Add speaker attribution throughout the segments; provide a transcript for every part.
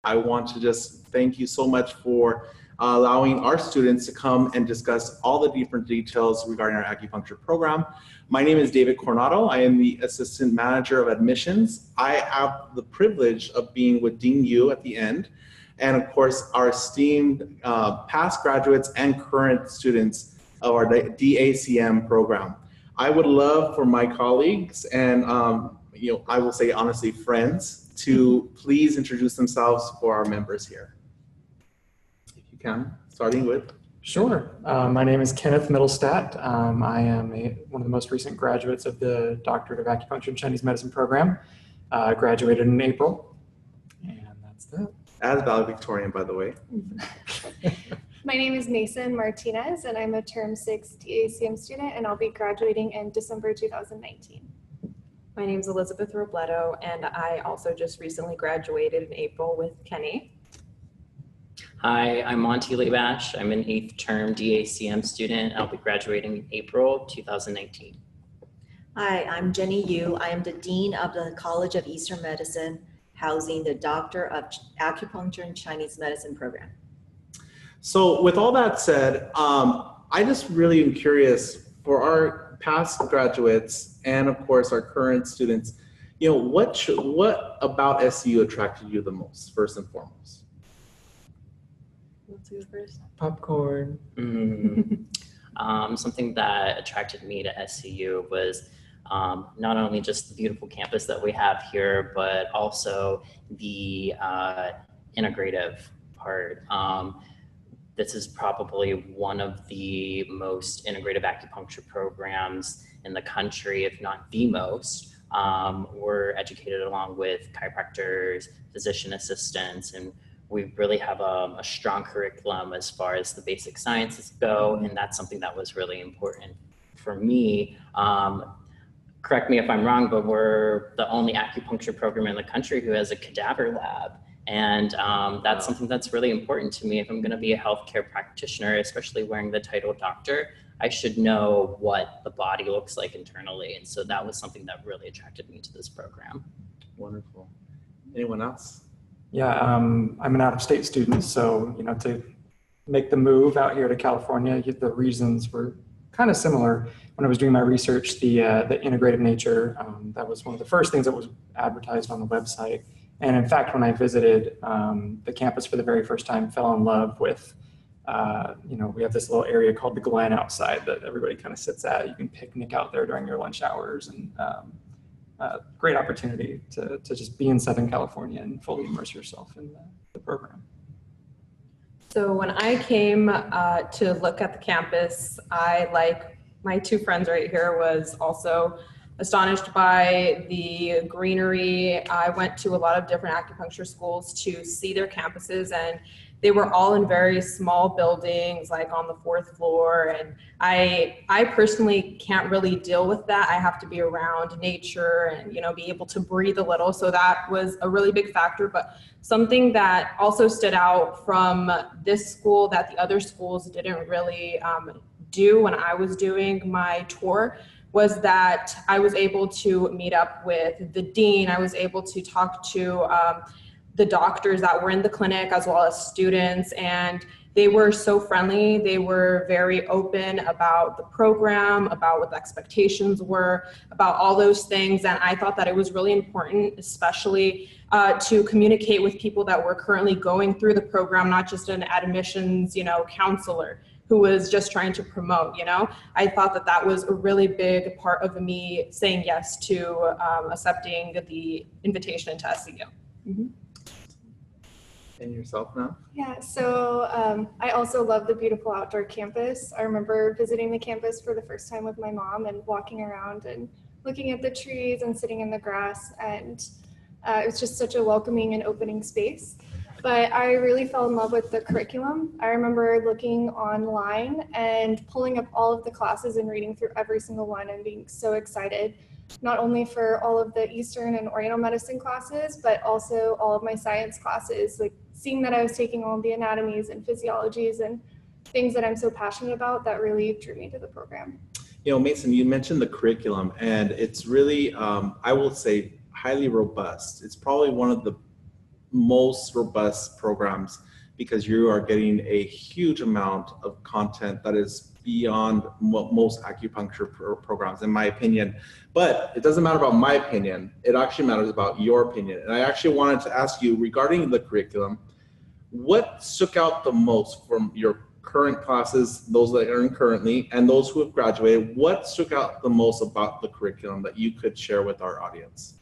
Speaker 1: I want to just thank you so much for allowing our students to come and discuss all the different details regarding our acupuncture program. My name is David Coronado. I am the Assistant Manager of Admissions. I have the privilege of being with Dean Yu at the end, and of course our esteemed past graduates and current students of our DACM program. I would love for my colleagues and I will say honestly friends to please introduce themselves for our members here. If you can, starting with.
Speaker 2: Sure. My name is Kenneth Middlestat. I am one of the most recent graduates of the Doctorate of Acupuncture and Chinese Medicine program. I graduated in April, and that's that.
Speaker 1: As valedictorian, by the way.
Speaker 3: My name is Mason Martinez, and I'm a Term 6 DACM student, and I'll be graduating in December 2019.
Speaker 4: My name is Elizabeth Robledo, and I also just recently graduated in April with Kenny.
Speaker 5: Hi, I'm Monty Lebash. I'm an 8th term DACM student. I'll be graduating in April 2019.
Speaker 6: Hi, I'm Jenny Yu. I am the Dean of the College of Eastern Medicine, housing the Doctor of Acupuncture and Chinese Medicine program.
Speaker 1: So with all that said, I just really am curious for our past graduates and of course our current students, what about SCU attracted you the most, first and foremost?
Speaker 4: Let's go first.
Speaker 2: Popcorn.
Speaker 5: Something that attracted me to SCU was not only just the beautiful campus that we have here, but also the integrative part. This is probably one of the most integrative acupuncture programs in the country, if not the most. We're educated along with chiropractors, physician assistants, and we really have a strong curriculum as far as the basic sciences go, and that's something that was really important for me. Correct me if I'm wrong, but we're the only acupuncture program in the country who has a cadaver lab. And that's something that's really important to me. If I'm going to be a healthcare practitioner, especially wearing the title doctor, I should know what the body looks like internally. And so that was something that really attracted me to this program.
Speaker 1: Wonderful. Anyone else?
Speaker 2: Yeah, I'm an out-of-state student, so to make the move out here to California, the reasons were kind of similar. When I was doing my research, the integrative nature, that was one of the first things that was advertised on the website. And in fact, when I visited the campus for the very first time, fell in love with, we have this little area called the Glen outside that everybody kind of sits at. You can picnic out there during your lunch hours, and great opportunity to just be in Southern California and fully immerse yourself in the program.
Speaker 4: So when I came to look at the campus, I, like my two friends right here, was also astonished by the greenery. I went to a lot of different acupuncture schools to see their campuses, and they were all in very small buildings, like on the 4th floor. And I personally can't really deal with that. I have to be around nature and, be able to breathe a little. So that was a really big factor. But something that also stood out from this school that the other schools didn't really do when I was doing my tour was that I was able to meet up with the dean. I was able to talk to the doctors that were in the clinic as well as students, and they were so friendly. They were very open about the program, about what the expectations were, about all those things. And I thought that it was really important, especially to communicate with people that were currently going through the program, not just an admissions, counselor who was just trying to promote, I thought that that was a really big part of me saying yes to accepting the invitation into SCU. Mm-hmm.
Speaker 1: And yourself now?
Speaker 3: Yeah, so I also love the beautiful outdoor campus. I remember visiting the campus for the first time with my mom and walking around and looking at the trees and sitting in the grass, and it was just such a welcoming and opening space. But I really fell in love with the curriculum. I remember looking online and pulling up all of the classes and reading through every single one and being so excited, not only for all of the Eastern and Oriental medicine classes, but also all of my science classes, like seeing that I was taking all of the anatomies and physiologies and things that I'm so passionate about, that really drew me to the program.
Speaker 1: Mason, you mentioned the curriculum, and it's really, I will say, highly robust. It's probably one of the most robust programs because you are getting a huge amount of content that is beyond what most acupuncture programs, in my opinion. But it doesn't matter about my opinion. It actually matters about your opinion. And I actually wanted to ask you regarding the curriculum, what stuck out the most from your current classes, those that are in currently, and those who have graduated? What stuck out the most about the curriculum that you could share with our audience?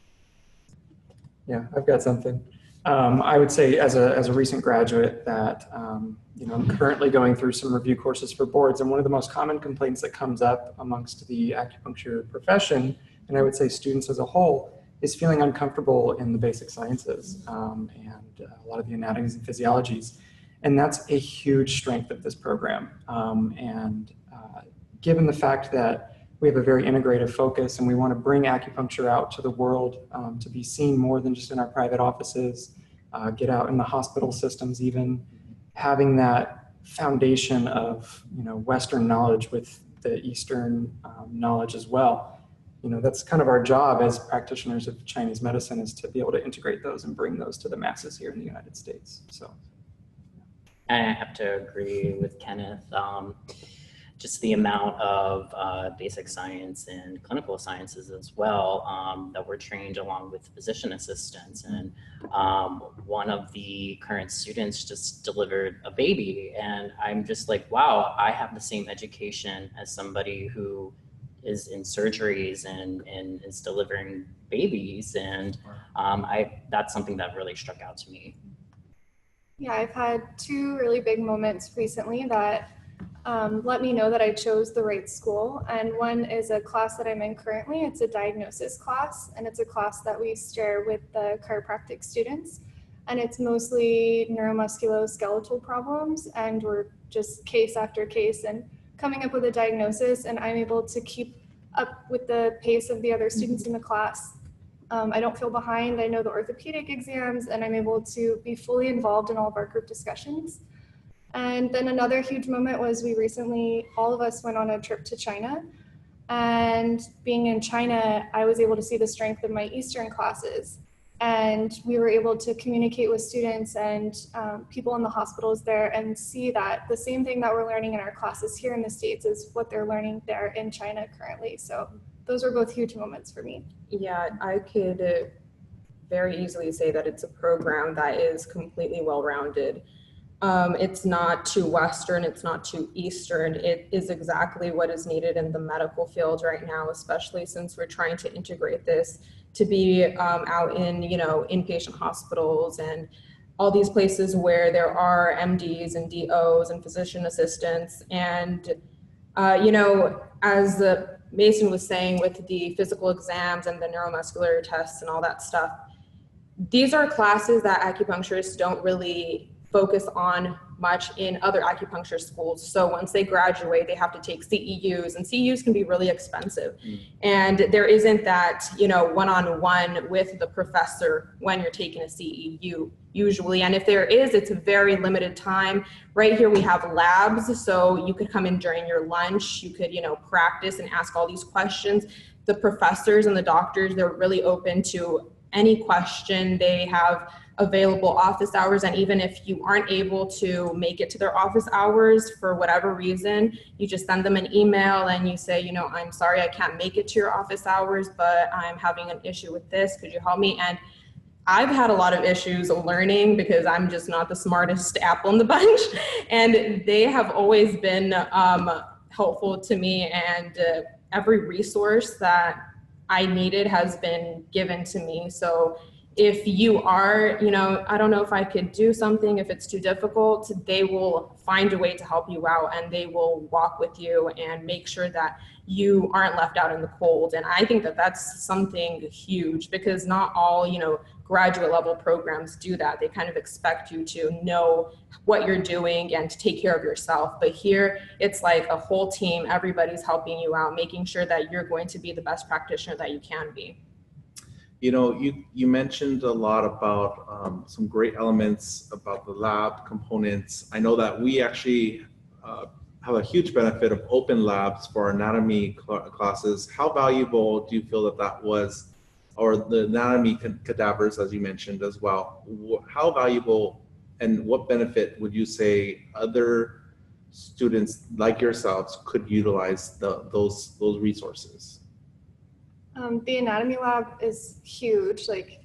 Speaker 2: Yeah, I've got something. I would say as a recent graduate that, I'm currently going through some review courses for boards, and one of the most common complaints that comes up amongst the acupuncture profession, and I would say students as a whole, is feeling uncomfortable in the basic sciences and a lot of the anatomies and physiologies. And that's a huge strength of this program. Given the fact that we have a very integrative focus and we want to bring acupuncture out to the world to be seen more than just in our private offices, get out in the hospital systems even, having that foundation of Western knowledge with the Eastern knowledge as well. That's kind of our job as practitioners of Chinese medicine, is to be able to integrate those and bring those to the masses here in the United States. So.
Speaker 5: I have to agree with Kenneth. Just the amount of basic science and clinical sciences as well that we're trained along with physician assistants. And one of the current students just delivered a baby, and I'm just like, wow, I have the same education as somebody who is in surgeries and is delivering babies. And that's something that really struck out to me.
Speaker 3: Yeah, I've had two really big moments recently that let me know that I chose the right school. And one is a class that I'm in currently. It's a diagnosis class, and it's a class that we share with the chiropractic students. And it's mostly neuromusculoskeletal problems, and we're just case after case and coming up with a diagnosis, and I'm able to keep up with the pace of the other students in the class. I don't feel behind. I know the orthopedic exams, and I'm able to be fully involved in all of our group discussions. And then another huge moment was we recently, all of us went on a trip to China. And being in China, I was able to see the strength of my Eastern classes. And we were able to communicate with students and people in the hospitals there and see that the same thing that we're learning in our classes here in the States is what they're learning there in China currently. So those were both huge moments for me.
Speaker 4: Yeah, I could very easily say that it's a program that is completely well-rounded. It's not too Western, it's not too Eastern. It is exactly what is needed in the medical field right now, especially since we're trying to integrate this to be out in, inpatient hospitals and all these places where there are MDs and DOs and physician assistants. And, as Mason was saying with the physical exams and the neuromuscular tests and all that stuff, these are classes that acupuncturists don't really focus on much in other acupuncture schools. So once they graduate, they have to take CEUs, and CEUs can be really expensive. And there isn't that, one-on-one with the professor when you're taking a CEU usually. And if there is, it's a very limited time. Right here we have labs, so you could come in during your lunch, you could, practice and ask all these questions. The professors and the doctors, they're really open to any question. They have available office hours, and even if you aren't able to make it to their office hours for whatever reason, you just send them an email and you say, I'm sorry I can't make it to your office hours, but I'm having an issue with this, could you help me? And I've had a lot of issues learning because I'm just not the smartest apple in the bunch, and they have always been helpful to me, and every resource that I needed has been given to me. So if you are, I don't know if I could do something, if it's too difficult, they will find a way to help you out, and they will walk with you and make sure that you aren't left out in the cold. And I think that that's something huge, because not all, graduate level programs do that. They kind of expect you to know what you're doing and to take care of yourself. But here it's like a whole team, everybody's helping you out, making sure that you're going to be the best practitioner that you can be.
Speaker 1: You mentioned a lot about some great elements about the lab components. I know that we actually have a huge benefit of open labs for our anatomy classes. How valuable do you feel that was or the anatomy cadavers, as you mentioned as well. How valuable and what benefit would you say other students like yourselves could utilize those resources?
Speaker 3: The anatomy lab is huge. Like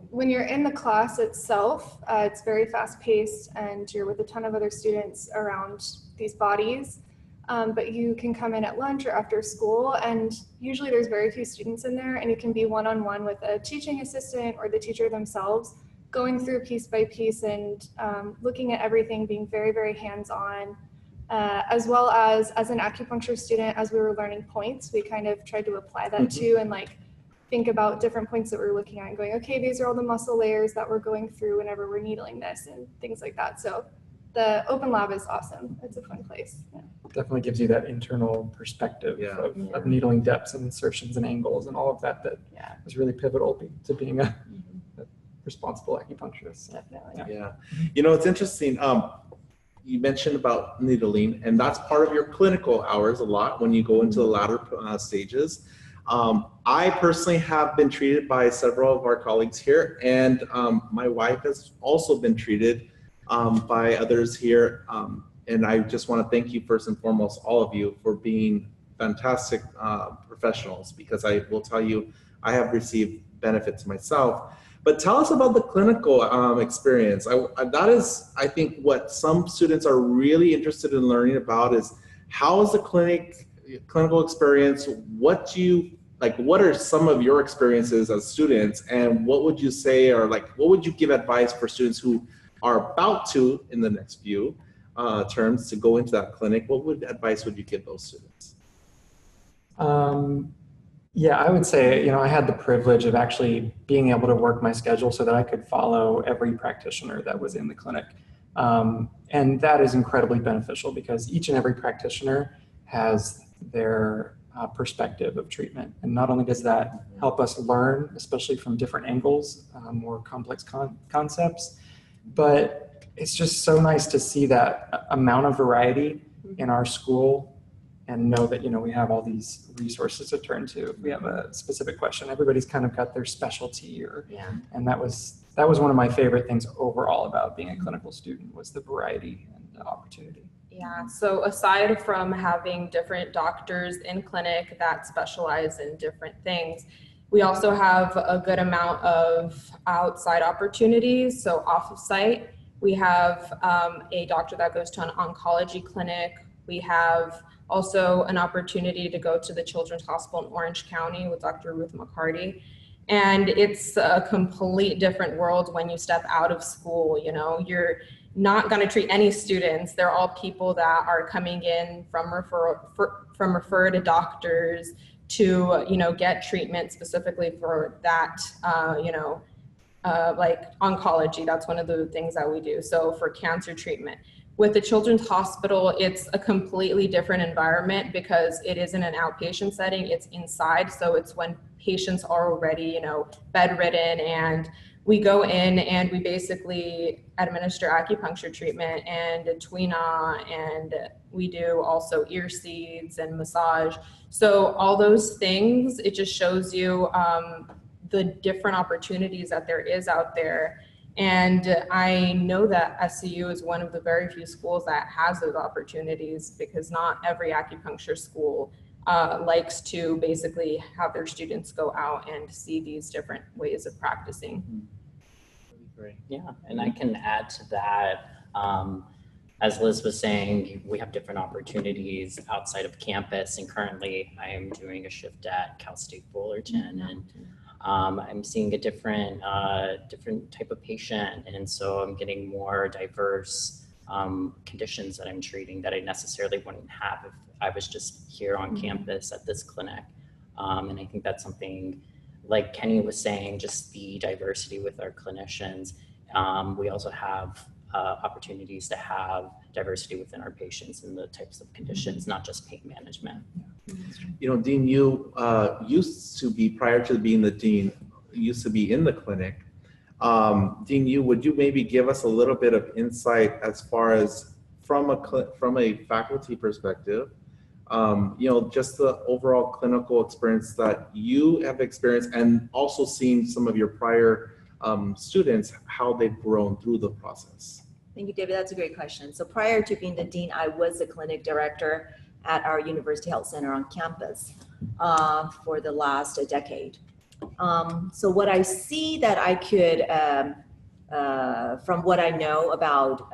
Speaker 3: when you're in the class itself, it's very fast paced and you're with a ton of other students around these bodies. But you can come in at lunch or after school, and usually there's very few students in there, and you can be one-on-one with a teaching assistant or the teacher themselves, going through piece by piece and looking at everything, being very, very hands-on. As well as an acupuncture student, as we were learning points, we kind of tried to apply that too, and like think about different points that we were looking at and going, okay, these are all the muscle layers that we're going through whenever we're needling this and things like that. So the open lab is awesome. It's a fun place. Yeah.
Speaker 2: Definitely gives you that internal perspective of needling depths and insertions and angles and all of that is really pivotal to being a responsible acupuncturist.
Speaker 3: Definitely.
Speaker 1: Yeah. You know, it's interesting. You mentioned about needling, and that's part of your clinical hours a lot when you go into the latter stages. I personally have been treated by several of our colleagues here, and my wife has also been treated by others here. And I just want to thank you first and foremost, all of you, for being fantastic professionals, because I will tell you, I have received benefits myself. But tell us about the clinical experience. That is, I think, what some students are really interested in learning about is how is the clinical experience? What are some of your experiences as students, and what would you say, or what would you give advice for students who are about to, in the next few terms, to go into that clinic? What advice would you give those students?
Speaker 2: Yeah, I would say, I had the privilege of actually being able to work my schedule so that I could follow every practitioner that was in the clinic. And that is incredibly beneficial because each and every practitioner has their perspective of treatment. And not only does that help us learn, especially from different angles, more complex concepts, but it's just so nice to see that amount of variety in our school and know that, we have all these resources to turn to. If we have a specific question, everybody's kind of got their specialty and that was one of my favorite things overall about being a clinical student, was the variety and the opportunity.
Speaker 4: Yeah, so aside from having different doctors in clinic that specialize in different things, we also have a good amount of outside opportunities. So off of site, we have a doctor that goes to an oncology clinic. We have also an opportunity to go to the Children's Hospital in Orange County with Dr. Ruth McCarty. And it's a complete different world when you step out of school. You're not going to treat any students. They're all people that are coming in from referred doctors to, get treatment specifically for that, like oncology. That's one of the things that we do. So for cancer treatment. With the Children's Hospital, it's a completely different environment because it isn't an outpatient setting, it's inside. So it's when patients are already, bedridden, and we go in and we basically administer acupuncture treatment and tuina, and we do also ear seeds and massage. So all those things, it just shows you the different opportunities that there is out there. And I know that SCU is one of the very few schools that has those opportunities, because not every acupuncture school likes to basically have their students go out and see these different ways of practicing.
Speaker 5: Great. Yeah, and I can add to that. As Liz was saying, we have different opportunities outside of campus, and currently I am doing a shift at Cal State Fullerton, and I'm seeing a different type of patient, and so I'm getting more diverse conditions that I'm treating that I necessarily wouldn't have if I was just here on campus at this clinic. And I think that's something, like Kenny was saying, just the diversity with our clinicians. We also have opportunities to have diversity within our patients and the types of conditions, not just pain management.
Speaker 1: Dean, you used to be, prior to being the dean, used to be in the clinic. Dean, would you maybe give us a little bit of insight as far as from a faculty perspective, just the overall clinical experience that you have experienced, and also seeing some of your prior students, how they've grown through the process.
Speaker 6: Thank you, David. That's a great question. So prior to being the dean, I was the clinic director at our University Health Center on campus for the last decade. So what I see that I could, from what I know about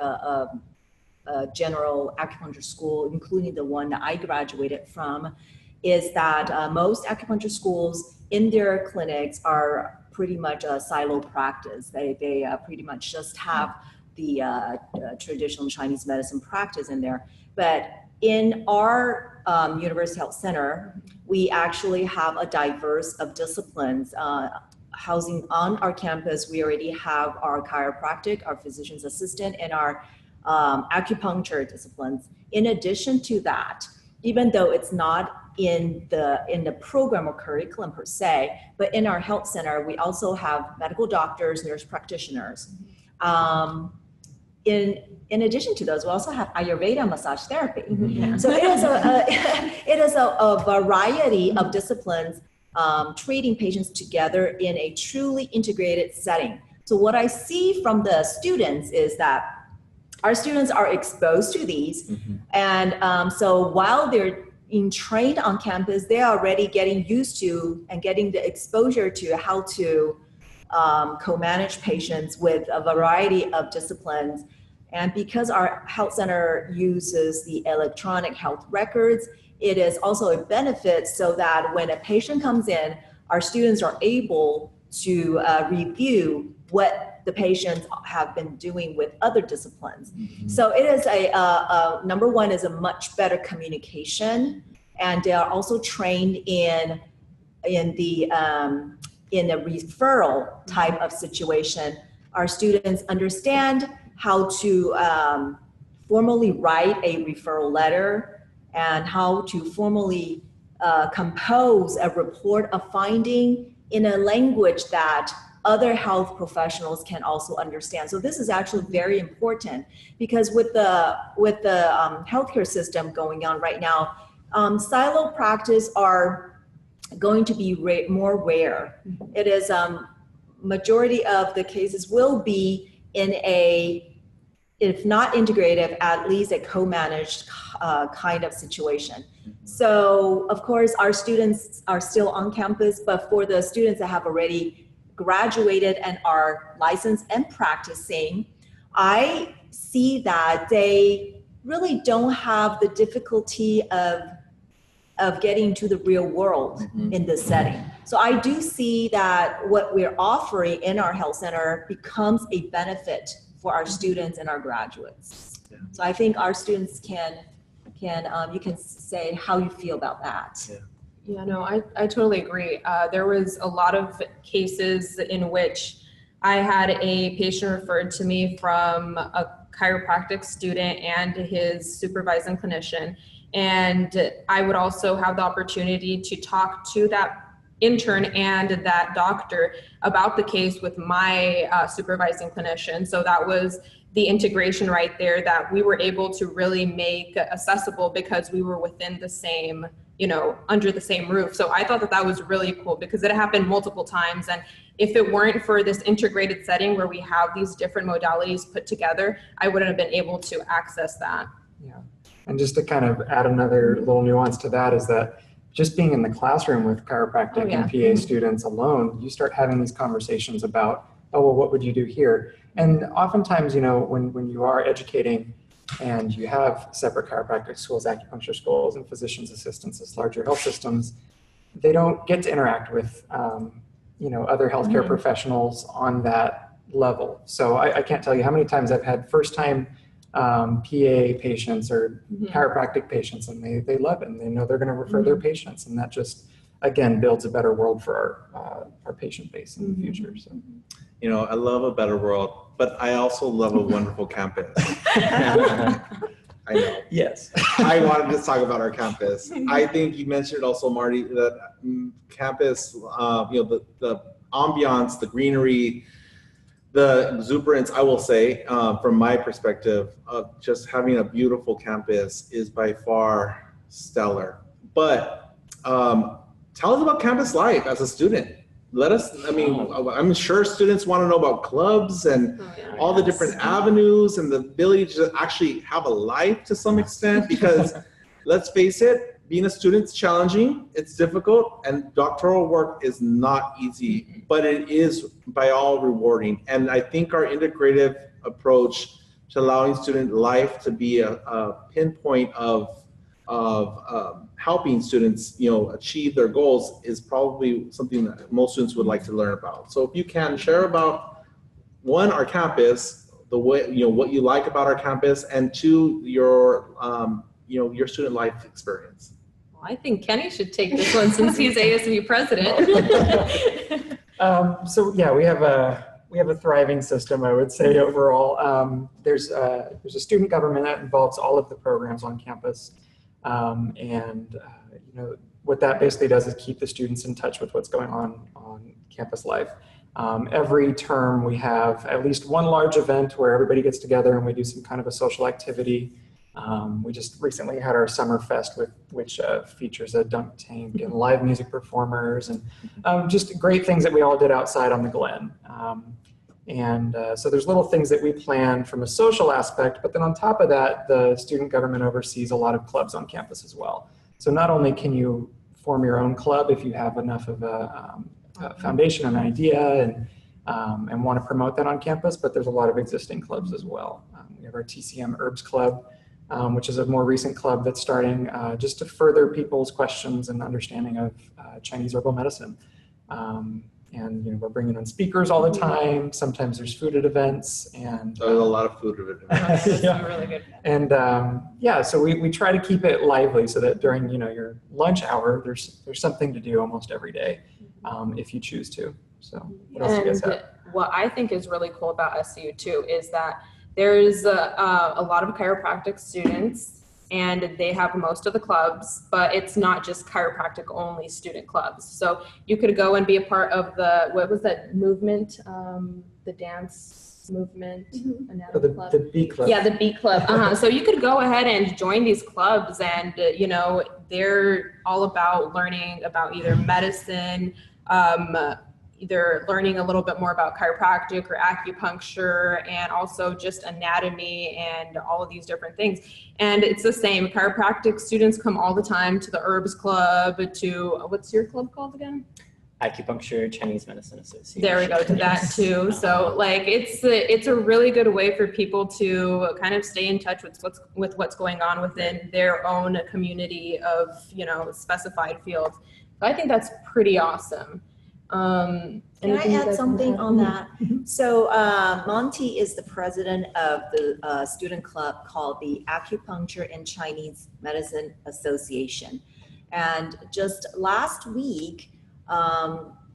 Speaker 6: general acupuncture school, including the one that I graduated from, is that most acupuncture schools in their clinics are pretty much a silo practice. They pretty much just have the traditional Chinese medicine practice in there. But in our University Health Center, we actually have a diverse of disciplines. Housing on our campus, we already have our chiropractic, our physician's assistant, and our acupuncture disciplines. In addition to that, even though it's not in the program or curriculum per se, but in our health center, we also have medical doctors, nurse practitioners. In addition to those, we also have Ayurveda massage therapy.
Speaker 4: Yeah.
Speaker 6: So it is a variety of disciplines treating patients together in a truly integrated setting. So what I see from the students is that our students are exposed to these. And so while they're being trained on campus, they're already getting used to and getting the exposure to how to co-manage patients with a variety of disciplines. And because our health center uses the electronic health records, it is also a benefit so that when a patient comes in, our students are able to review what the patients have been doing with other disciplines. So it is number one is a much better communication, and they are also trained in the referral type of situation. Our students understand how to formally write a referral letter and how to formally compose a report of finding in a language that other health professionals can also understand. So this is actually very important because with the healthcare system going on right now, silo practice are going to be more rare. It is majority of the cases will be in a, if not integrative, at least a co-managed kind of situation. So of course our students are still on campus, but for the students that have already graduated and are licensed and practicing, I see that they really don't have the difficulty of getting to the real world in this setting. So I do see that what we're offering in our health center becomes a benefit for our students and our graduates.
Speaker 1: Yeah.
Speaker 6: So I think our students can you can say how you feel about that.
Speaker 1: Yeah.
Speaker 4: Yeah, no, I totally agree. There was a lot of cases in which I had a patient referred to me from a chiropractic student and his supervising clinician. And I would also have the opportunity to talk to that intern and that doctor about the case with my supervising clinician. So that was the integration right there that we were able to really make accessible because we were within the same, under the same roof. So I thought that was really cool because it happened multiple times. And if it weren't for this integrated setting where we have these different modalities put together, I wouldn't have been able to access that.
Speaker 2: Yeah. And just to kind of add another little nuance to that is that just being in the classroom with chiropractic and PA students alone, you start having these conversations about, oh, well, what would you do here? And oftentimes, when you are educating and you have separate chiropractic schools, acupuncture schools, and physician's assistants as larger health systems, they don't get to interact with, other healthcare professionals on that level. So I can't tell you how many times I've had first-time PA patients or chiropractic patients, and they love it, and they know they're going to refer their patients, and that just again builds a better world for our patient base in the future. So
Speaker 1: I love a better world, but I also love a wonderful campus. I know.
Speaker 2: yes.
Speaker 1: I wanted to talk about our campus. I think you mentioned also, Marty, that campus, the ambiance, the greenery, the exuberance, I will say, from my perspective, of just having a beautiful campus is by far stellar. But tell us about campus life as a student. Let us, I mean, I'm sure students want to know about clubs and all the different avenues and the ability to actually have a life to some extent, because let's face it, being a student's challenging, it's difficult, and doctoral work is not easy, but it is by all rewarding. And I think our integrative approach to allowing student life to be a pinpoint of helping students, achieve their goals is probably something that most students would like to learn about. So if you can share about, one, our campus, the way, what you like about our campus, and two, your student life experience.
Speaker 4: Well, I think Kenny should take this one since he's ASU president.
Speaker 2: So yeah, we have a thriving system, I would say, overall. There's a student government that involves all of the programs on campus. What that basically does is keep the students in touch with what's going on campus life. Every term we have at least one large event where everybody gets together and we do some kind of a social activity. We just recently had our Summer Fest, which features a dunk tank and live music performers and just great things that we all did outside on the Glen. So there's little things that we plan from a social aspect, but then on top of that, the student government oversees a lot of clubs on campus as well. So not only can you form your own club if you have enough of a foundation and idea and want to promote that on campus, but there's a lot of existing clubs as well. We have our TCM Herbs Club, which is a more recent club that's starting just to further people's questions and understanding of Chinese herbal medicine. We're bringing on speakers all the time. Sometimes there's food at events, and
Speaker 1: there's a lot of food at events.
Speaker 2: Yeah.
Speaker 4: Really good.
Speaker 2: And so we try to keep it lively so that during your lunch hour there's something to do almost every day, if you choose to. So what else do you guys have?
Speaker 4: What I think is really cool about SCU too is that there's a lot of chiropractic students, and they have most of the clubs, but it's not just chiropractic only student clubs. So you could go and be a part of what was that movement, the dance movement, anatomy club?
Speaker 2: The B Club.
Speaker 4: Yeah, the B Club. So you could go ahead and join these clubs, and they're all about learning about either medicine, either learning a little bit more about chiropractic or acupuncture, and also just anatomy and all of these different things. And it's the same. Chiropractic students come all the time to the Herbs Club, to, what's your club called again?
Speaker 5: Acupuncture Chinese Medicine Association.
Speaker 4: There we go, to that too. So it's a really good way for people to kind of stay in touch with what's going on within their own community of, specified fields. So I think that's pretty awesome.
Speaker 6: Can I add something on that? So Monty is the president of the student club called the Acupuncture and Chinese Medicine Association. And just last week,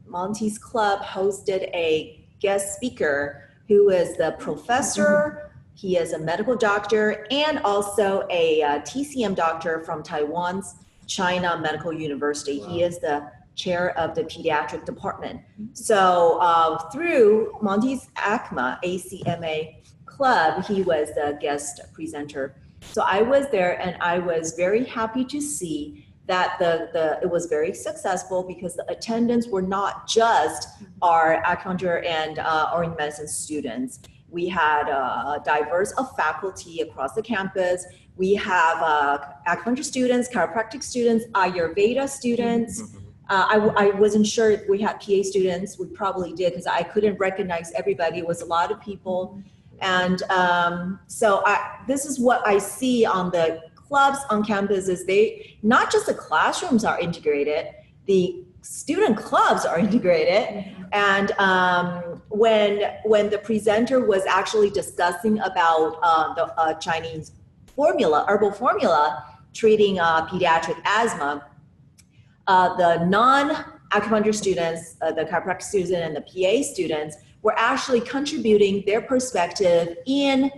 Speaker 6: Monty's club hosted a guest speaker who is the professor. He is a medical doctor and also a TCM doctor from Taiwan's China Medical University. Wow. He is the chair of the pediatric department. So through Monty's ACMA club, he was the guest presenter. So I was there, and I was very happy to see that it was very successful, because the attendants were not just our acupuncture and Oriental medicine students. We had diverse of faculty across the campus. We have acupuncture students, chiropractic students, Ayurveda students. I wasn't sure if we had PA students. We probably did, because I couldn't recognize everybody. It was a lot of people. And so this is what I see on the clubs on campus, is not just the classrooms are integrated, the student clubs are integrated. And when the presenter was actually discussing about the Chinese herbal formula treating pediatric asthma, the non-acupuncture students, the chiropractic students, and the PA students were actually contributing their perspective in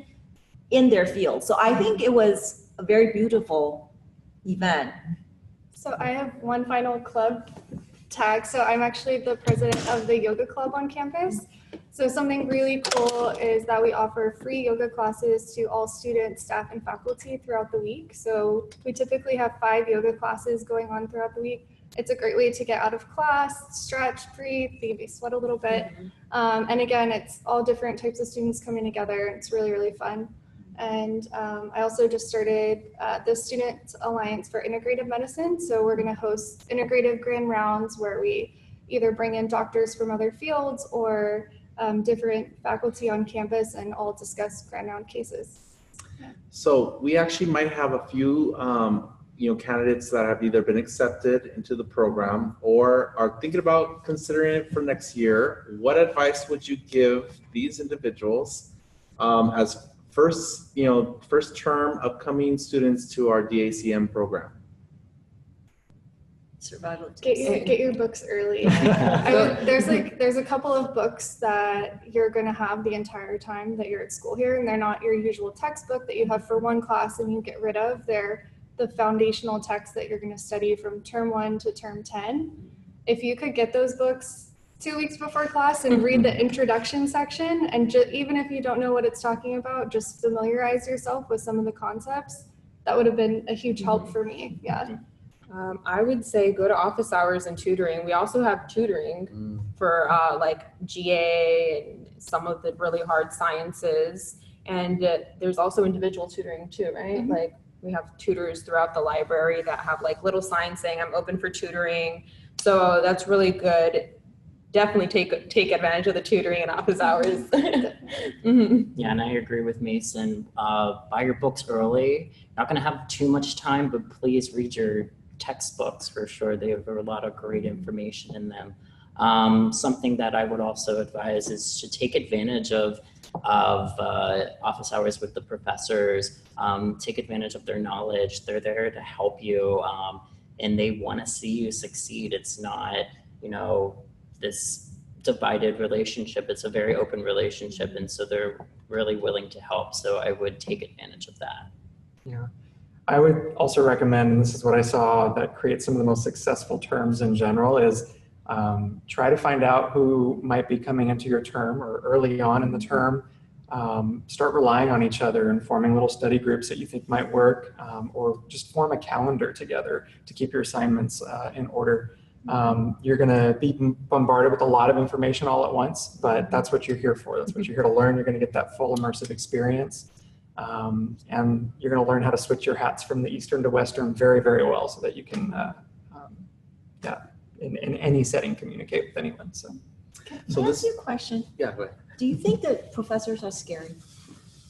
Speaker 6: their field. So I think it was a very beautiful event.
Speaker 3: So I have one final club tag. So I'm actually the president of the yoga club on campus. So something really cool is that we offer free yoga classes to all students, staff, and faculty throughout the week. So we typically have 5 yoga classes going on throughout the week. It's a great way to get out of class, stretch, breathe, maybe sweat a little bit. And again, it's all different types of students coming together. It's really, really fun. And I also just started the Student Alliance for Integrative Medicine. So we're going to host integrative grand rounds where we either bring in doctors from other fields or different faculty on campus and all discuss grand round cases.
Speaker 1: So we actually might have a few candidates that have either been accepted into the program or are thinking about considering it for next year. What advice would you give these individuals as first term upcoming students to our DACM program?
Speaker 6: Survival.
Speaker 3: Get your books early. There's a couple of books that you're going to have the entire time that you're at school here, and they're not your usual textbook that you have for one class and you get rid of. They're the foundational texts that you're going to study from term 1 to term 10. If you could get those books 2 weeks before class and read the introduction section, and even if you don't know what it's talking about, just familiarize yourself with some of the concepts, that would have been a huge help for me. Yeah.
Speaker 4: I would say go to office hours and tutoring. We also have tutoring for like GA and some of the really hard sciences. And there's also individual tutoring too, right? Like we have tutors throughout the library that have like little signs saying I'm open for tutoring. So that's really good. Definitely take advantage of the tutoring and office hours.
Speaker 5: Yeah, and I agree with Mason. Buy your books early. Not going to have too much time, but please read your textbooks for sure. They have a lot of great information in them. Something that I would also advise is to take advantage of office hours with the professors. Take advantage of their knowledge. They're there to help you, and they want to see you succeed. It's not, this divided relationship. It's a very open relationship, and so they're really willing to help. So I would take advantage of that.
Speaker 2: Yeah. I would also recommend, and this is what I saw that creates some of the most successful terms in general, is try to find out who might be coming into your term or early on in the term. Start relying on each other and forming little study groups that you think might work, or just form a calendar together to keep your assignments in order. You're going to be bombarded with a lot of information all at once, but that's what you're here for. That's what you're here to learn. You're going to get that full immersive experience. And you're going to learn how to switch your hats from the Eastern to Western very, very well so that you can, in any setting, communicate with anyone. So
Speaker 6: Can I ask you a question?
Speaker 1: Yeah, go ahead.
Speaker 6: Do you think that professors are scary?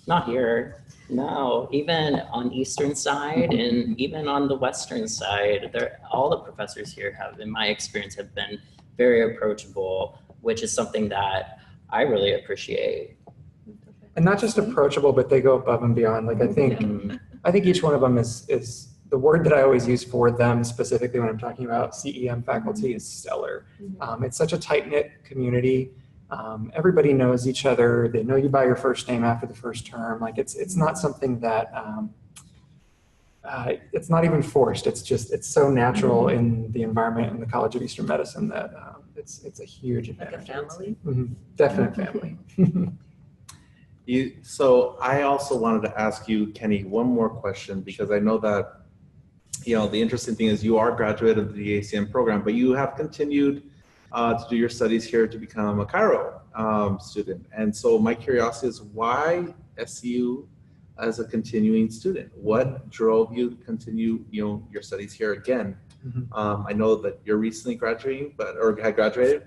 Speaker 5: Not here. No, even on Eastern side and even on the Western side, all the professors here have, in my experience, have been very approachable, which is something that I really appreciate.
Speaker 2: And not just approachable, but they go above and beyond. Like I think each one of them is the word that I always use for them specifically when I'm talking about CEM faculty is stellar. It's such a tight-knit community. Everybody knows each other. They know you by your first name after the first term. Like it's not something that it's not even forced. It's so natural in the environment in the College of Eastern Medicine that it's a huge advantage.
Speaker 6: Like a family?
Speaker 2: Definite family.
Speaker 1: So I also wanted to ask you, Kenny, one more question, because I know that, the interesting thing is you are a graduate of the DACM program, but you have continued to do your studies here to become a Cairo student. And so my curiosity is why SCU as a continuing student? What drove you to continue, your studies here again? I know that you're recently graduating, or had graduated.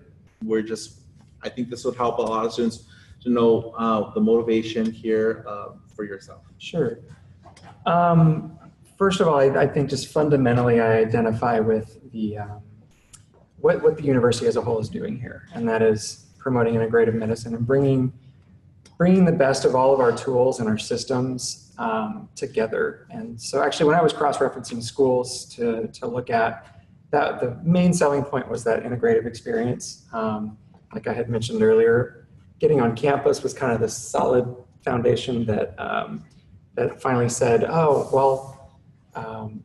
Speaker 1: I think this would help a lot of students to know the motivation here for yourself.
Speaker 2: Sure. First of all, I think just fundamentally I identify with the what the university as a whole is doing here, and that is promoting integrative medicine and bringing the best of all of our tools and our systems together. And so actually when I was cross-referencing schools to look at that, the main selling point was that integrative experience. Like I had mentioned earlier, getting on campus was kind of this solid foundation that that finally said, oh, well,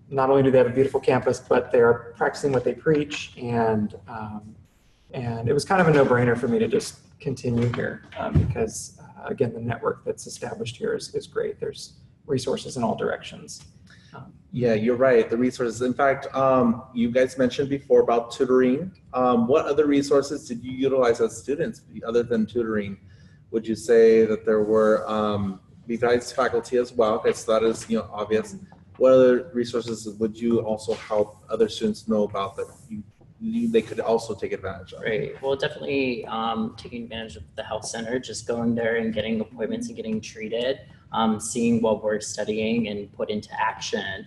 Speaker 2: not only do they have a beautiful campus, but they are practicing what they preach, and And it was kind of a no-brainer for me to just continue here because, again, the network that's established here is great. There's resources in all directions.
Speaker 1: Yeah, you're right. The resources. In fact, you guys mentioned before about tutoring. What other resources did you utilize as students other than tutoring? Would you say that there were, besides faculty as well, because that is, obvious. What other resources would you also help other students know about that they could also take advantage of?
Speaker 5: Right. Well, definitely taking advantage of the health center, just going there and getting appointments and getting treated, seeing what we're studying and put into action,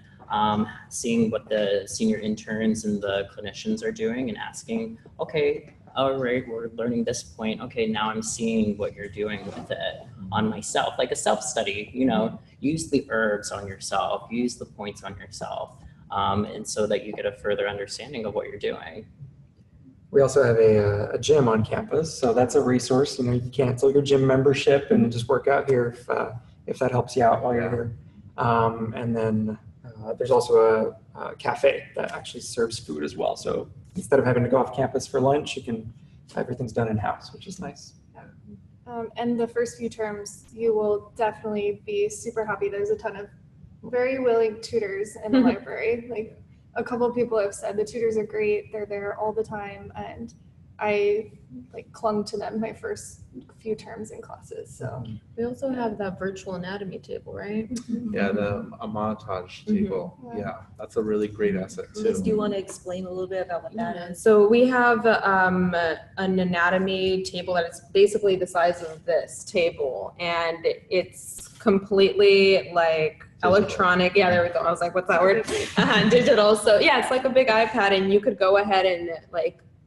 Speaker 5: seeing what the senior interns and the clinicians are doing and asking, okay, all right, we're learning this point. Okay, now I'm seeing what you're doing with it on myself, like a self-study, use the herbs on yourself, use the points on yourself. And so that you get a further understanding of what you're doing.
Speaker 2: We also have a gym on campus, so that's a resource. You can cancel your gym membership and just work out here if that helps you out while you're here. And then there's also a cafe that actually serves food as well. So instead of having to go off campus for lunch, everything's done in-house, which is nice.
Speaker 3: And the first few terms, you will definitely be super happy. There's a ton of very willing tutors in the library. Like a couple of people have said the tutors are great. They're there all the time. And I clung to them my first few terms in classes. So
Speaker 4: We also have that virtual anatomy table, right?
Speaker 1: Yeah, a montage table. Yeah, that's a really great asset
Speaker 6: Liz,
Speaker 1: too.
Speaker 6: do you want to explain a little bit about what that is?
Speaker 4: So we have an anatomy table that is basically the size of this table, and it's completely electronic. Yeah, there we go. I was like, what's that word? Digital. So yeah, it's like a big iPad, and you could go ahead and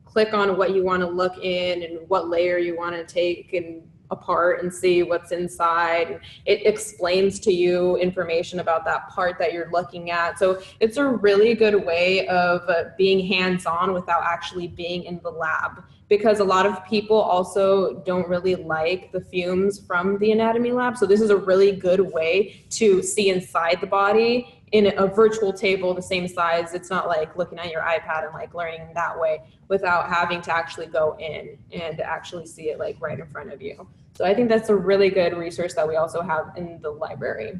Speaker 4: click on what you want to look in and what layer you want to take and apart and see what's inside. It explains to you information about that part that you're looking at. So it's a really good way of being hands-on without actually being in the lab, because a lot of people also don't really like the fumes from the anatomy lab. So this is a really good way to see inside the body in a virtual table the same size. It's not like looking at your iPad and learning that way without having to actually go in and actually see it right in front of you. So I think that's a really good resource that we also have in the library.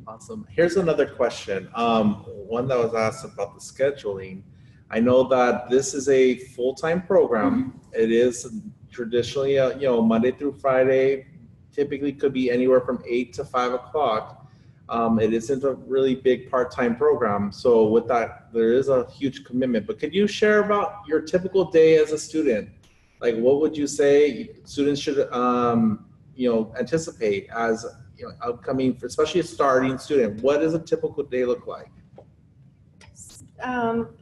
Speaker 1: Awesome. Here's another question. One that was asked about the scheduling. I know that this is a full-time program. It is traditionally, Monday through Friday, typically could be anywhere from 8 to 5 o'clock. It isn't a really big part-time program. So with that, there is a huge commitment. But could you share about your typical day as a student? What would you say students should, anticipate as, upcoming, especially a starting student? What does a typical day look like?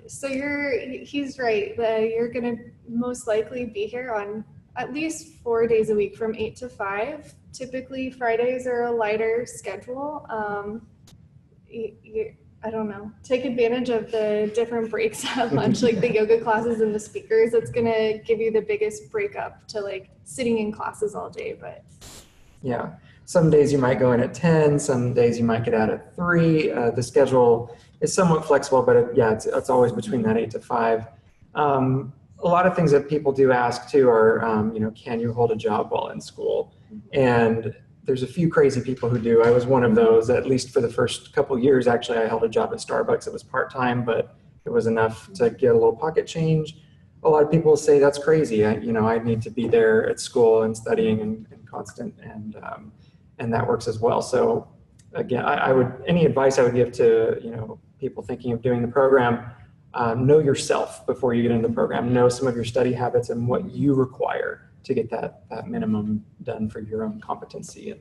Speaker 3: So he's right. You're going to most likely be here on at least 4 days a week from 8 to 5. Typically Fridays are a lighter schedule. I don't know, take advantage of the different breaks at lunch, like the yoga classes and the speakers. That's going to give you the biggest break up to sitting in classes all day. But
Speaker 2: yeah, some days you might go in at 10, some days you might get out at 3. The schedule is somewhat flexible, but it's always between that 8 to 5. A lot of things that people do ask too are, can you hold a job while in school? And there's a few crazy people who do. I was one of those, at least for the first couple years. Actually, I held a job at Starbucks. It was part-time, but it was enough to get a little pocket change. A lot of people say that's crazy. I need to be there at school and studying and constant, and that works as well. So again, any advice I would give to people thinking of doing the program, know yourself before you get into the program. Know some of your study habits and what you require to get that minimum done for your own competency.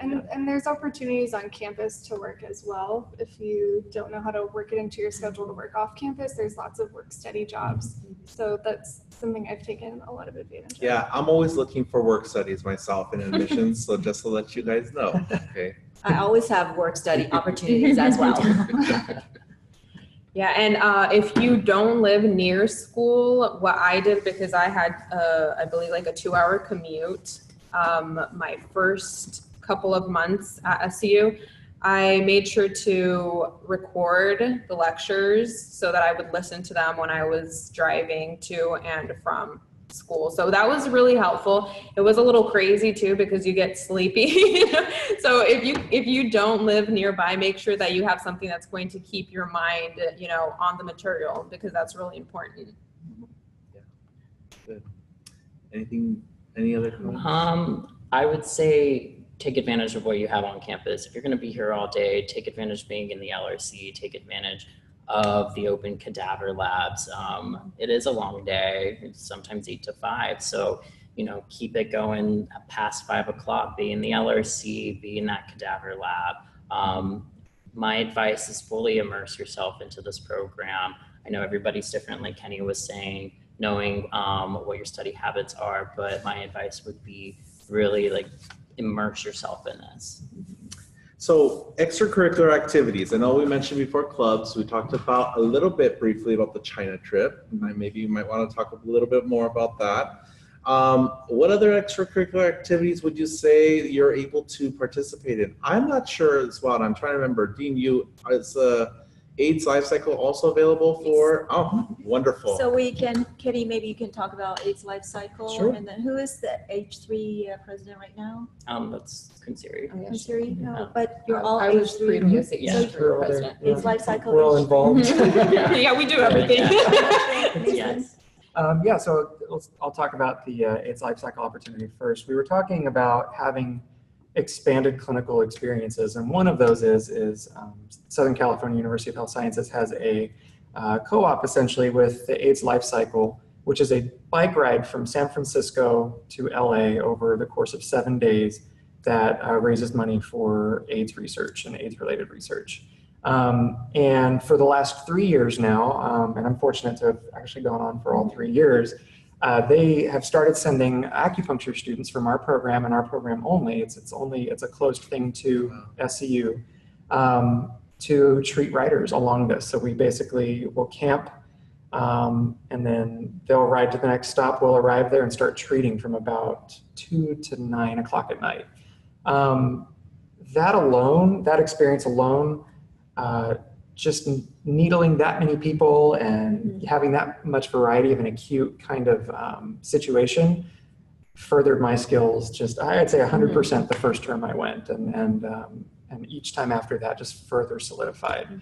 Speaker 3: And there's opportunities on campus to work as well. If you don't know how to work it into your schedule to work off campus, there's lots of work study jobs. So that's something I've taken a lot of advantage of.
Speaker 1: Yeah, I'm always looking for work studies myself in admissions. So just to let you guys know. Okay.
Speaker 6: I always have work study opportunities as well.
Speaker 4: Yeah, and if you don't live near school, what I did, because I had, I believe, a 2-hour commute my first couple of months at SCU, I made sure to record the lectures so that I would listen to them when I was driving to and from school. So that was really helpful. It was a little crazy too because you get sleepy. So if you don't live nearby, make sure that you have something that's going to keep your mind, on the material, because that's really important.
Speaker 1: Yeah. Good. Any other comments?
Speaker 5: I would say take advantage of what you have on campus. If you're going to be here all day, take advantage of being in the LRC, take advantage of the open cadaver labs. It is a long day, it's sometimes 8 to 5. So, keep it going past 5 o'clock, be in the LRC, be in that cadaver lab. My advice is fully immerse yourself into this program. I know everybody's different, like Kenny was saying, knowing what your study habits are, but my advice would be really immerse yourself in this.
Speaker 1: So extracurricular activities. I know we mentioned before clubs. We talked about a little bit briefly about the China trip. Maybe you might want to talk a little bit more about that. What other extracurricular activities would you say you're able to participate in? I'm not sure as well. I'm trying to remember. Dean, is AIDS Life Cycle also available for? Oh, wonderful.
Speaker 6: So Kitty, maybe you can talk about AIDS Life Cycle.
Speaker 2: Sure.
Speaker 6: And then who is the H3 president right now?
Speaker 5: That's Kunsiri.
Speaker 4: Oh, yeah.
Speaker 6: Kunsiri? No, but you're all
Speaker 4: I was
Speaker 6: H3.
Speaker 4: previous
Speaker 5: Yeah.
Speaker 4: H3 president.
Speaker 6: AIDS Life Cycle.
Speaker 2: We're all involved.
Speaker 4: Yeah, we do everything.
Speaker 5: Yes.
Speaker 2: So I'll talk about the AIDS Life Cycle opportunity first. We were talking about having expanded clinical experiences, and one of those is Southern California University of Health Sciences has a co-op essentially with the AIDS Life Cycle, which is a bike ride from San Francisco to LA over the course of 7 days that raises money for AIDS research and AIDS-related research. And for the last 3 years now, and I'm fortunate to have actually gone on for all 3 years, they have started sending acupuncture students from our program and our program only. It's a closed thing to SCU to treat riders along this. So we basically will camp, and then they'll ride to the next stop. We'll arrive there and start treating from about 2 to 9 o'clock at night. That experience alone, just needling that many people and having that much variety of an acute kind of situation furthered my skills. Just I'd say 100% the first term I went, and each time after that just further solidified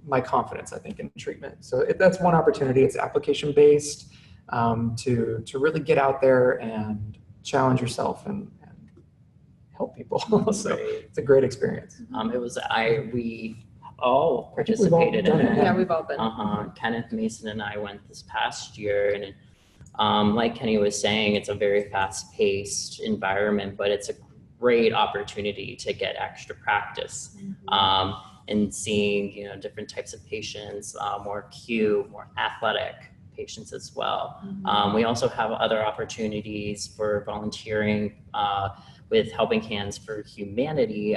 Speaker 2: my confidence, I think, in treatment. So that's one opportunity. It's application based to really get out there and challenge yourself and help people. So it's a great experience.
Speaker 5: We all participated in it.
Speaker 4: Yeah, we've all been.
Speaker 5: Kenneth Mason and I went this past year, and like Kenny was saying, it's a very fast-paced environment, but it's a great opportunity to get extra practice and seeing different types of patients, more acute, more athletic patients as well. We also have other opportunities for volunteering with Helping Hands for Humanity,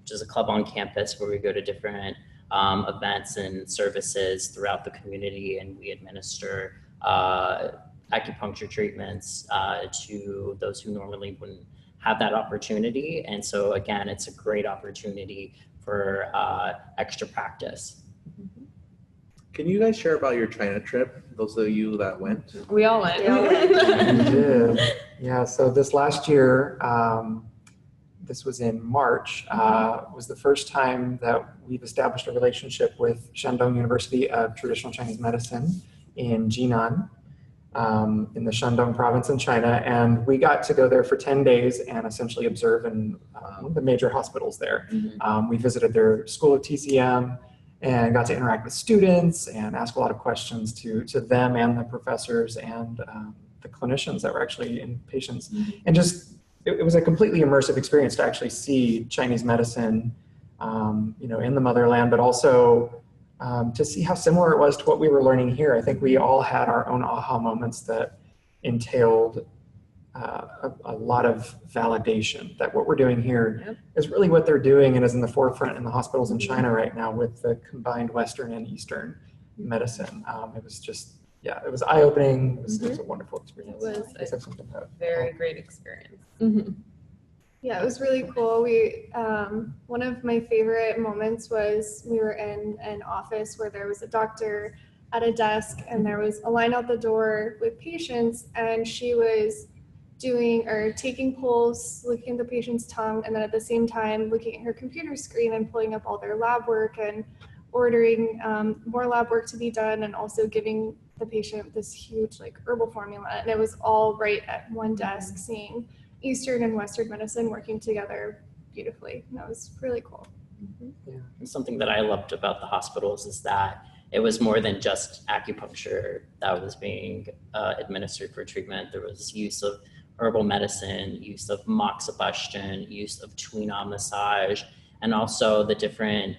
Speaker 5: which is a club on campus where we go to different events and services throughout the community, and we administer acupuncture treatments to those who normally wouldn't have that opportunity. And so again, it's a great opportunity for extra practice.
Speaker 1: Can you guys share about your China trip? Those of you that went.
Speaker 4: We all went.
Speaker 2: We did. Yeah, so this last year, this was in March, was the first time that we've established a relationship with Shandong University of Traditional Chinese Medicine in Jinan, in the Shandong province in China. And we got to go there for 10 days and essentially observe in the major hospitals there. We visited their school of TCM and got to interact with students and ask a lot of questions to them and the professors and the clinicians that were actually in patients. And just, it was a completely immersive experience to actually see Chinese medicine, in the motherland, but also to see how similar it was to what we were learning here. I think we all had our own aha moments that entailed a lot of validation that what we're doing here is really what they're doing and is in the forefront in the hospitals in China right now with the combined Western and Eastern medicine. It was just, it was eye-opening. It was a wonderful experience.
Speaker 4: It was
Speaker 2: I guess that's something that-
Speaker 4: Very great experience.
Speaker 3: Yeah, it was really cool. One of my favorite moments was we were in an office where there was a doctor at a desk and there was a line out the door with patients, and she was doing or taking pulse, looking at the patient's tongue, and then at the same time looking at her computer screen and pulling up all their lab work and ordering more lab work to be done, and also giving the patient this huge like herbal formula. And it was all right at one desk, seeing Eastern and Western medicine working together beautifully. And that was really cool.
Speaker 5: And something that I loved about the hospitals is that it was more than just acupuncture that was being administered for treatment. There was use of herbal medicine, use of moxibustion, use of Tuina massage, and also the different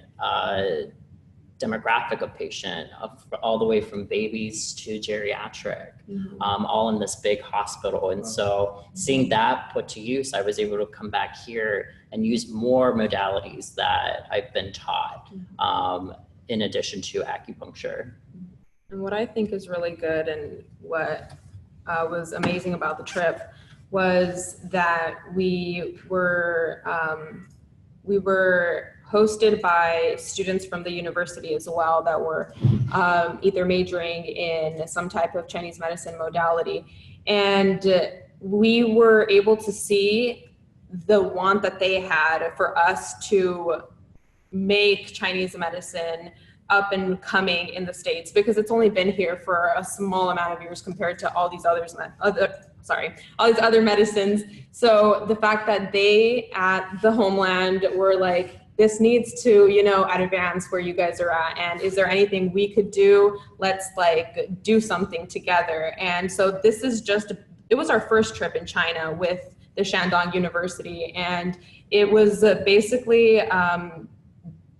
Speaker 5: demographic of patient, all the way from babies to geriatric, all in this big hospital. And so seeing that put to use, I was able to come back here and use more modalities that I've been taught in addition to acupuncture.
Speaker 4: And what I think is really good and what was amazing about the trip was that we were hosted by students from the university as well that were either majoring in some type of Chinese medicine modality. And we were able to see the want that they had for us to make Chinese medicine up and coming in the States, because it's only been here for a small amount of years compared to all these other medicines. So the fact that they at the homeland were like, this needs to, advance where you guys are at. And is there anything we could do? Let's do something together. And so this is it was our first trip in China with the Shandong University. And it was basically,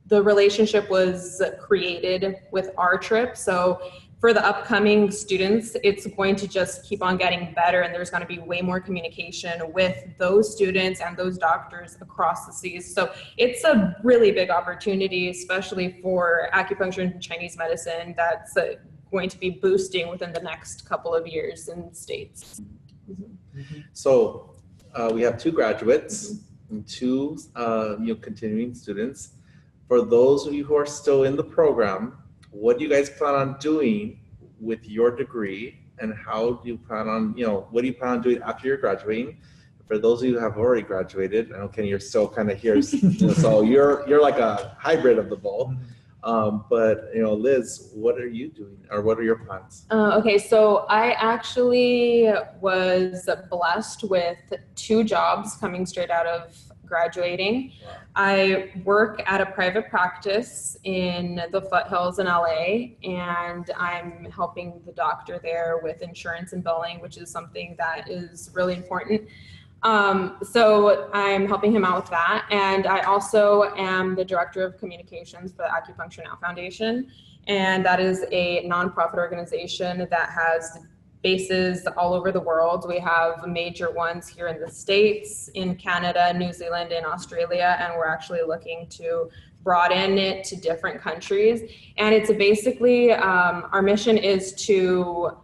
Speaker 4: the relationship was created with our trip. So for the upcoming students, it's going to just keep on getting better, and there's going to be way more communication with those students and those doctors across the seas. So it's a really big opportunity, especially for acupuncture and Chinese medicine, that's going to be boosting within the next couple of years in the States.
Speaker 1: So we have 2 graduates and 2 continuing students. For those of you who are still in the program, what do you guys plan on doing with your degree, and how do you plan on, what do you plan on doing after you're graduating? For those of you who have already graduated, I know Kenny, you're still kind of here, so you're like a hybrid of the both. But Liz, what are you doing, or what are your plans?
Speaker 4: Okay, so I actually was blessed with 2 jobs coming straight out of graduating.
Speaker 1: Wow.
Speaker 4: I work at a private practice in the foothills in LA, and I'm helping the doctor there with insurance and billing, which is something that is really important. So I'm helping him out with that. And I also am the director of communications for the Acupuncture Now Foundation. And that is a nonprofit organization that has bases all over the world. We have major ones here in the States, in Canada, New Zealand, and Australia, and we're actually looking to broaden it to different countries. And it's basically, our mission is to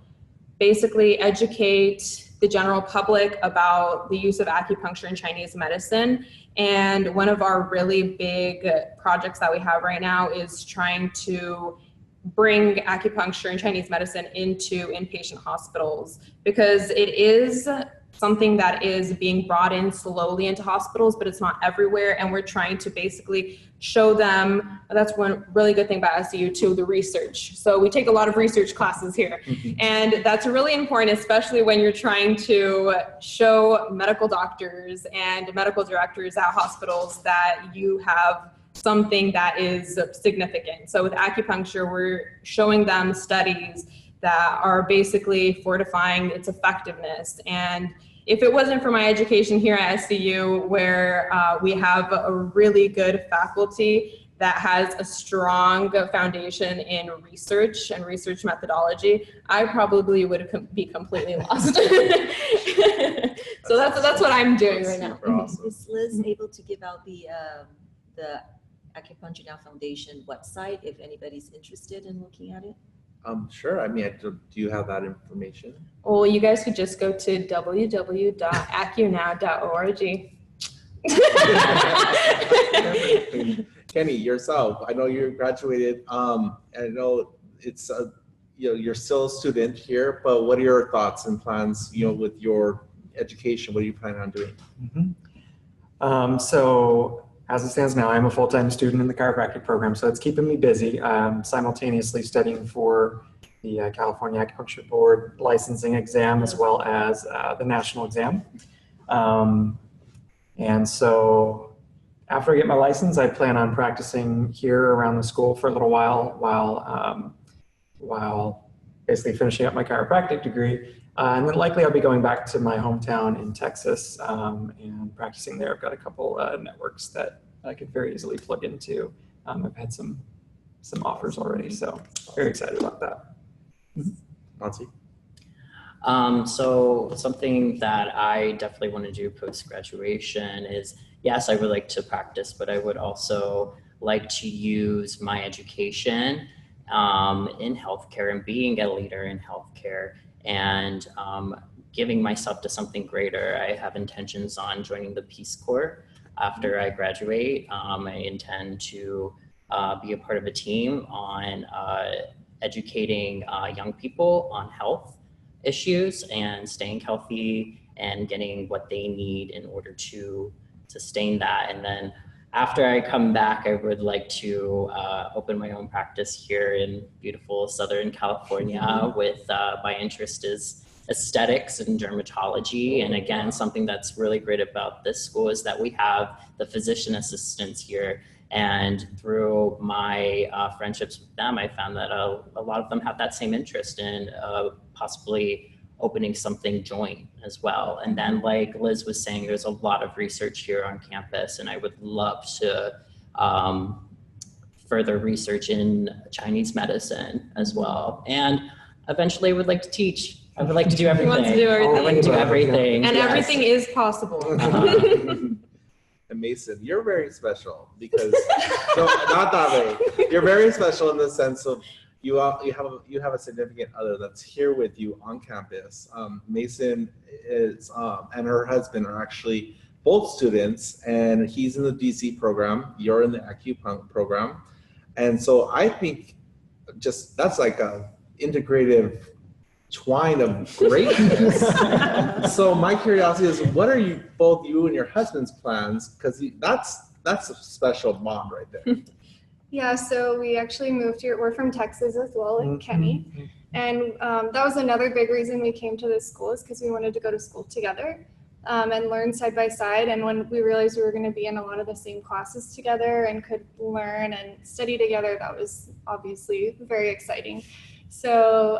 Speaker 4: basically educate the general public about the use of acupuncture in Chinese medicine. And one of our really big projects that we have right now is trying to bring acupuncture and Chinese medicine into inpatient hospitals, because it is something that is being brought in slowly into hospitals, but it's not everywhere. And we're trying to basically show them, that's one really good thing about SCU too, the research. So we take a lot of research classes here. And that's really important, especially when you're trying to show medical doctors and medical directors at hospitals that you have something that is significant. So with acupuncture, we're showing them studies that are basically fortifying its effectiveness. And if it wasn't for my education here at SCU, where we have a really good faculty that has a strong foundation in research and research methodology, I probably would be completely lost. So that's what I'm doing right now.
Speaker 1: Awesome.
Speaker 6: Is Liz able to give out the Acupuncture Now Foundation website if anybody's interested in looking at it?
Speaker 1: Sure. I mean, do you have that information?
Speaker 4: Well, you guys could just go to www.acunow.org.
Speaker 1: Kenny, yourself, I know you graduated. And I know it's you're still a student here, but what are your thoughts and plans? With your education, what are you planning on doing?
Speaker 2: So as it stands now, I'm a full-time student in the chiropractic program, so it's keeping me busy. Simultaneously studying for the California Acupuncture Board licensing exam as well as the national exam. And so after I get my license, I plan on practicing here around the school for a little while basically finishing up my chiropractic degree. And then likely I'll be going back to my hometown in Texas and practicing there. I've got a couple networks that I could very easily plug into. I've had some offers already, so very excited about that.
Speaker 1: Nancy?
Speaker 5: So something that I definitely want to do post-graduation is, yes, I would like to practice, but I would also like to use my education in healthcare and being a leader in healthcare and giving myself to something greater. I have intentions on joining the Peace Corps after I graduate. I intend to be a part of a team on educating young people on health issues and staying healthy and getting what they need in order to sustain that. And then after I come back, I would like to open my own practice here in beautiful Southern California with my interest is aesthetics and dermatology. And again, something that's really great about this school is that we have the physician assistants here. And through my friendships with them, I found that a lot of them have that same interest in possibly opening something joint as well. And then like Liz was saying, there's a lot of research here on campus, and I would love to further research in Chinese medicine as well. And eventually I would like to teach. I would like to do everything.
Speaker 4: He wants to do everything.
Speaker 5: I would like to do everything.
Speaker 4: And
Speaker 5: yes.
Speaker 4: everything is possible.
Speaker 1: And Mason, you're very special because no, not that way. You're very special in the sense of you have a significant other that's here with you on campus. Mason is and her husband are actually both students, and he's in the DC program. You're in the acupuncture program, and so I think just that's like a integrative twine of greatness. So my curiosity is, what are both you and your husband's plans? Because that's a special bond right there.
Speaker 3: Yeah, so we actually moved here. We're from Texas as well, like Kenny. And that was another big reason we came to this school, is because we wanted to go to school together and learn side by side. And when we realized we were going to be in a lot of the same classes together and could learn and study together, that was obviously very exciting. So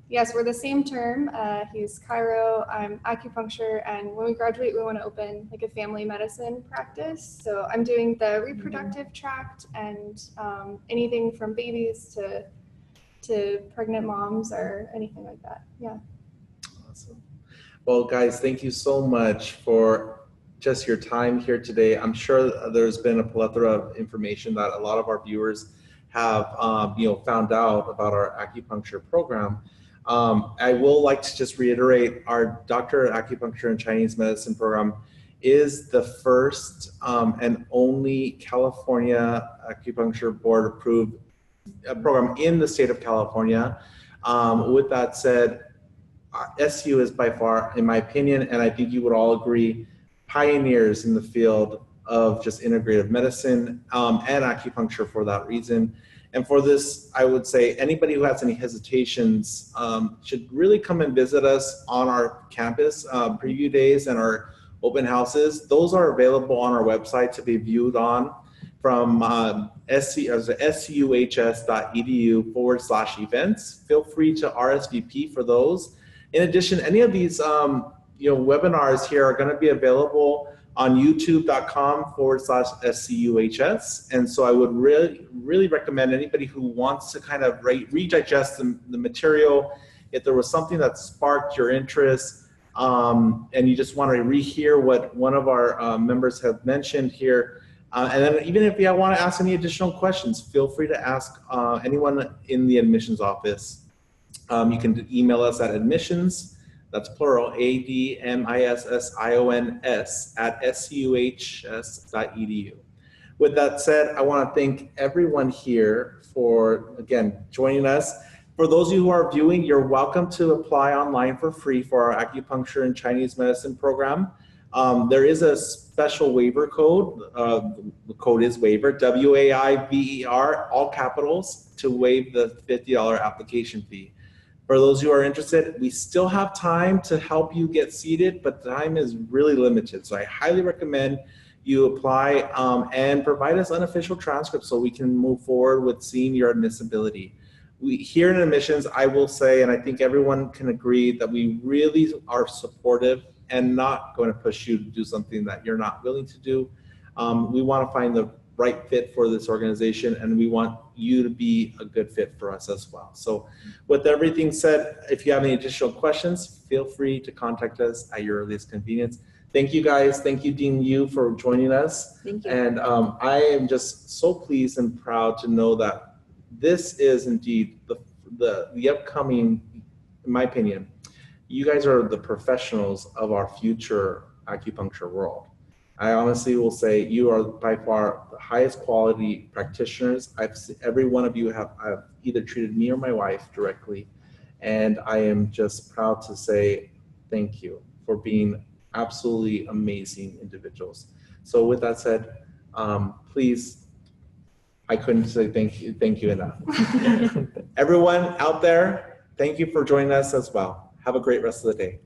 Speaker 3: yes, we're the same term. He's chiro, I'm acupuncture, and when we graduate, we want to open like a family medicine practice. So I'm doing the reproductive tract and anything from babies to pregnant moms or anything like that. Yeah.
Speaker 1: Awesome. Well, guys, thank you so much for just your time here today. I'm sure there's been a plethora of information that a lot of our viewers have found out about our acupuncture program. I will like to just reiterate, our Doctor of Acupuncture and Chinese Medicine program is the first and only California Acupuncture Board approved program in the state of California. With that said, SU is by far, in my opinion, and I think you would all agree, pioneers in the field of just integrative medicine and acupuncture for that reason. And for this, I would say anybody who has any hesitations should really come and visit us on our campus preview days and our open houses. Those are available on our website to be viewed on from scuhs.edu/events. Feel free to RSVP for those. In addition, any of these webinars here are going to be available on youtube.com/SCUHS. And so I would really recommend anybody who wants to kind of redigest the material, if there was something that sparked your interest and you just want to rehear what one of our members have mentioned here. And then even if you want to ask any additional questions, feel free to ask anyone in the admissions office. You can email us at admissions That's plural, ADMISSIONS at SCUHS.edu. With that said, I want to thank everyone here for, again, joining us. For those of you who are viewing, you're welcome to apply online for free for our acupuncture and Chinese medicine program. There is a special waiver code. The code is waiver, WAIVER, all capitals, to waive the $50 application fee. For those who are interested, we still have time to help you get seated, but time is really limited. So I highly recommend you apply and provide us unofficial transcripts so we can move forward with seeing your admissibility. Here in admissions, I will say, and I think everyone can agree, that we really are supportive and not going to push you to do something that you're not willing to do. We want to find the right fit for this organization, and we want you to be a good fit for us as well. So with everything said, if you have any additional questions, feel free to contact us at your earliest convenience. Thank you guys. Thank you, Dean Yu, for joining us.
Speaker 6: Thank you.
Speaker 1: And I am just so pleased and proud to know that this is indeed the upcoming, in my opinion, you guys are the professionals of our future acupuncture world. I honestly will say you are by far the highest quality practitioners. Every one of you have either treated me or my wife directly, and I am just proud to say thank you for being absolutely amazing individuals. So with that said, please, I couldn't say thank you enough. Everyone out there, thank you for joining us as well. Have a great rest of the day.